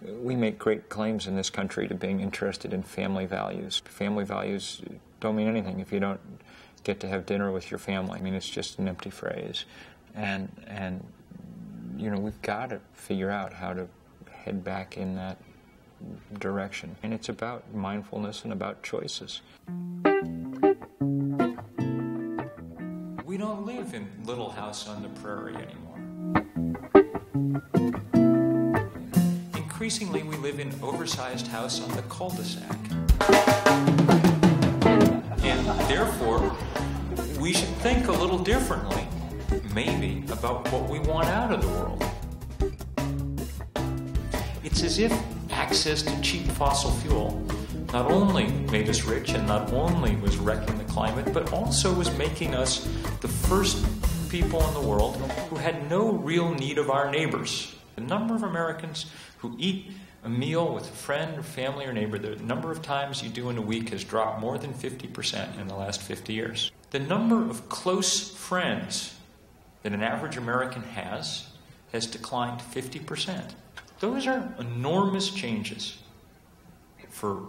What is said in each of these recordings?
We make great claims in this country to being interested in family values. Family values don't mean anything if you don't get to have dinner with your family. I mean, it's just an empty phrase. And you know, we've got to figure out how to head back in that direction. And it's about mindfulness and about choices. We don't live in Little House on the Prairie anymore. Increasingly, we live in oversized house on the cul-de-sac. And therefore, we should think a little differently, maybe, about what we want out of the world. It's as if access to cheap fossil fuel not only made us rich and not only was wrecking the climate, but also was making us the first people in the world who had no real need of our neighbors. The number of Americans who eat a meal with a friend or family or neighbor, the number of times you do in a week has dropped more than 50% in the last 50 years. The number of close friends that an average American has declined 50%. Those are enormous changes for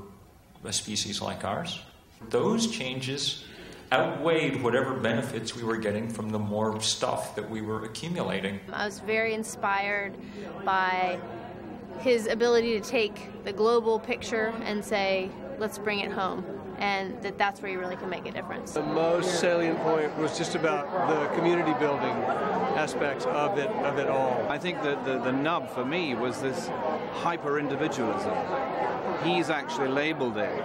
a species like ours. Those changes outweighed whatever benefits we were getting from the more stuff that we were accumulating. I was very inspired by his ability to take the global picture and say, let's bring it home, and that's where you really can make a difference. The most salient point was just about the community building aspects of it all. I think that the nub for me was this hyper-individualism. He's actually labeled it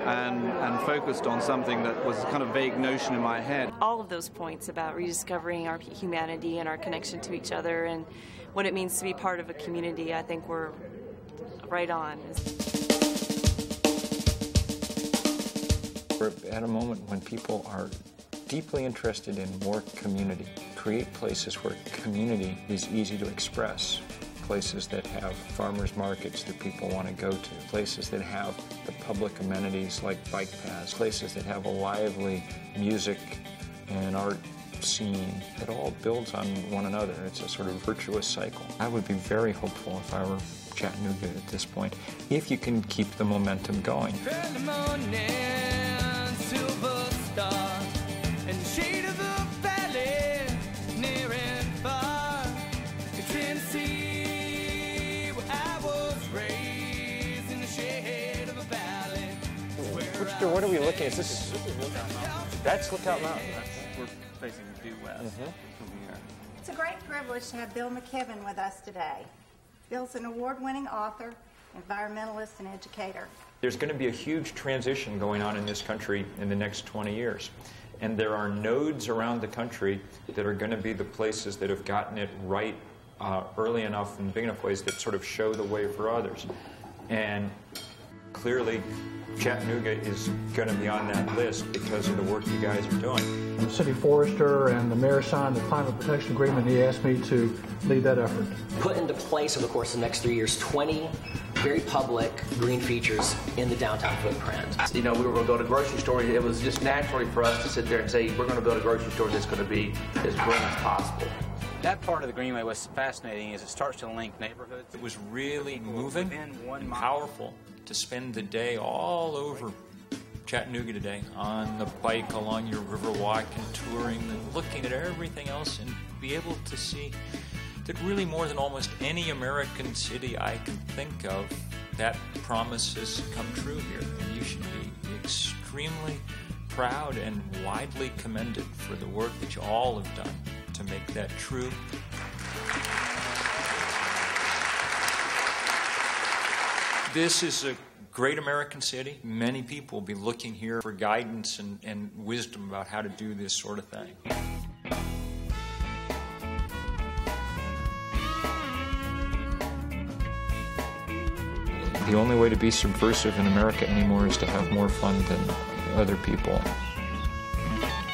and focused on something that was a kind of vague notion in my head. All of those points about rediscovering our humanity and our connection to each other and what it means to be part of a community, I think we're right on. We're at a moment when people are deeply interested in more community. Create places where community is easy to express. Places that have farmers markets that people want to go to. Places that have the public amenities like bike paths. Places that have a lively music and art scene. It all builds on one another. It's a sort of virtuous cycle. I would be very hopeful if I were Chattanooga at this point, if you can keep the momentum going. What are we looking at? That's Lookout Mountain. We're facing due west from here. It's a great privilege to have Bill McKibben with us today. Bill's an award-winning author, environmentalist, and educator. There's going to be a huge transition going on in this country in the next 20 years. And there are nodes around the country that are going to be the places that have gotten it right early enough and big enough ways that sort of show the way for others. And clearly, Chattanooga is going to be on that list because of the work you guys are doing. The city forester and the mayor signed the climate protection agreement, and he asked me to lead that effort. Put into place over the course of the next 3 years 20 very public green features in the downtown footprint. You know, we were going to build a grocery store. It was just naturally for us to sit there and say, we're going to build a grocery store that's going to be as green as possible. That part of the Greenway was fascinating as it starts to link neighborhoods. It was really moving and powerful to spend the day all over Chattanooga today on the bike along your river walk and touring and looking at everything else and be able to see that really more than almost any American city I can think of, that promise has come true here. And you should be extremely proud and widely commended for the work that you all have done to make that true. This is a great American city. Many people will be looking here for guidance and wisdom about how to do this sort of thing. The only way to be subversive in America anymore is to have more fun than other people.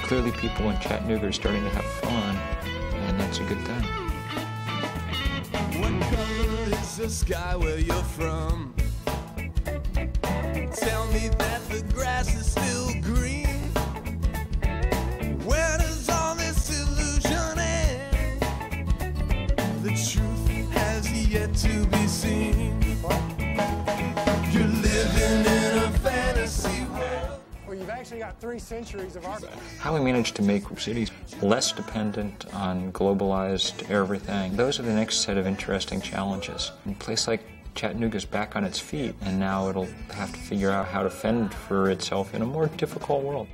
Clearly people in Chattanooga are starting to have fun, and that's a good thing. What color is the sky where you're from? Tell me that the grass is still green. Where does all this illusion end? The truth has yet to be seen. actually got 3 centuries of art. How we manage to make cities less dependent on globalized everything, those are the next set of interesting challenges. A place like Chattanooga's back on its feet, and now it'll have to figure out how to fend for itself in a more difficult world.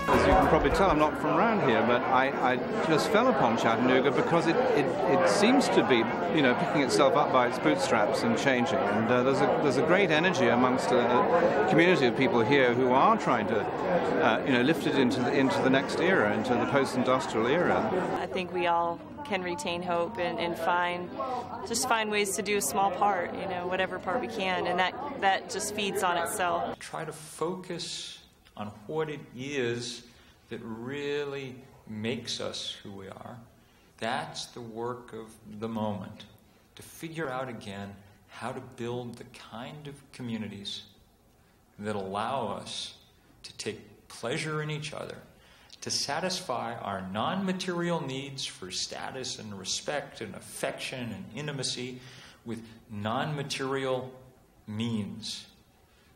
As you can probably tell, I'm not from around here, but I just fell upon Chattanooga because it seems to be, you know, picking itself up by its bootstraps and changing. And there's a great energy amongst a community of people here who are trying to, you know, lift it into the next era, into the post-industrial era. I think we all can retain hope and find ways to do a small part, you know, whatever part we can, and that just feeds on itself. Try to focus on what it is that really makes us who we are. That's the work of the moment, to figure out again how to build the kind of communities that allow us to take pleasure in each other, to satisfy our non-material needs for status and respect and affection and intimacy with non-material means,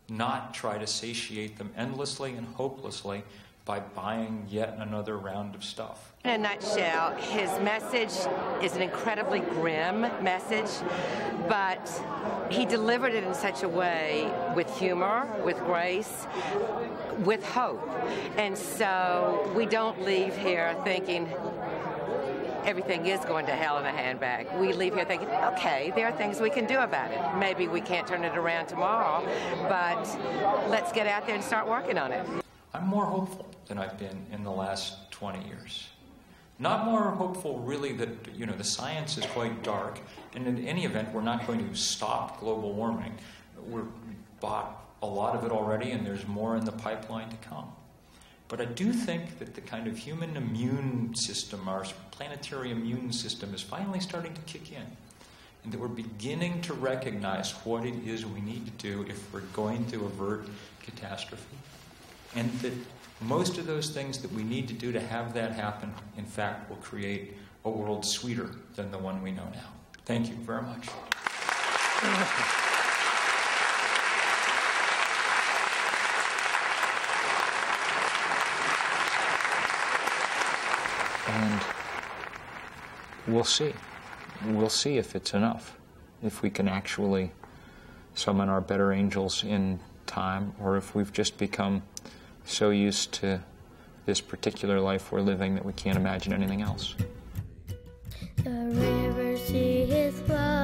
not try to satiate them endlessly and hopelessly by buying yet another round of stuff. In a nutshell, his message is an incredibly grim message, but he delivered it in such a way with humor, with grace, with hope. And so we don't leave here thinking everything is going to hell in a handbag. We leave here thinking, okay, there are things we can do about it. Maybe we can't turn it around tomorrow, but let's get out there and start working on it. I'm more hopeful than I've been in the last 20 years. Not more hopeful, really, that, you know, the science is quite dark, and in any event, we're not going to stop global warming. We've bought a lot of it already, and there's more in the pipeline to come. But I do think that the kind of human immune system, our planetary immune system, is finally starting to kick in, and that we're beginning to recognize what it is we need to do if we're going to avert catastrophe. And that most of those things that we need to do to have that happen, in fact, will create a world sweeter than the one we know now. Thank you very much. And we'll see. We'll see if it's enough, if we can actually summon our better angels in time, or if we've just become so used to this particular life we're living that we can't imagine anything else. The river sea is flowing.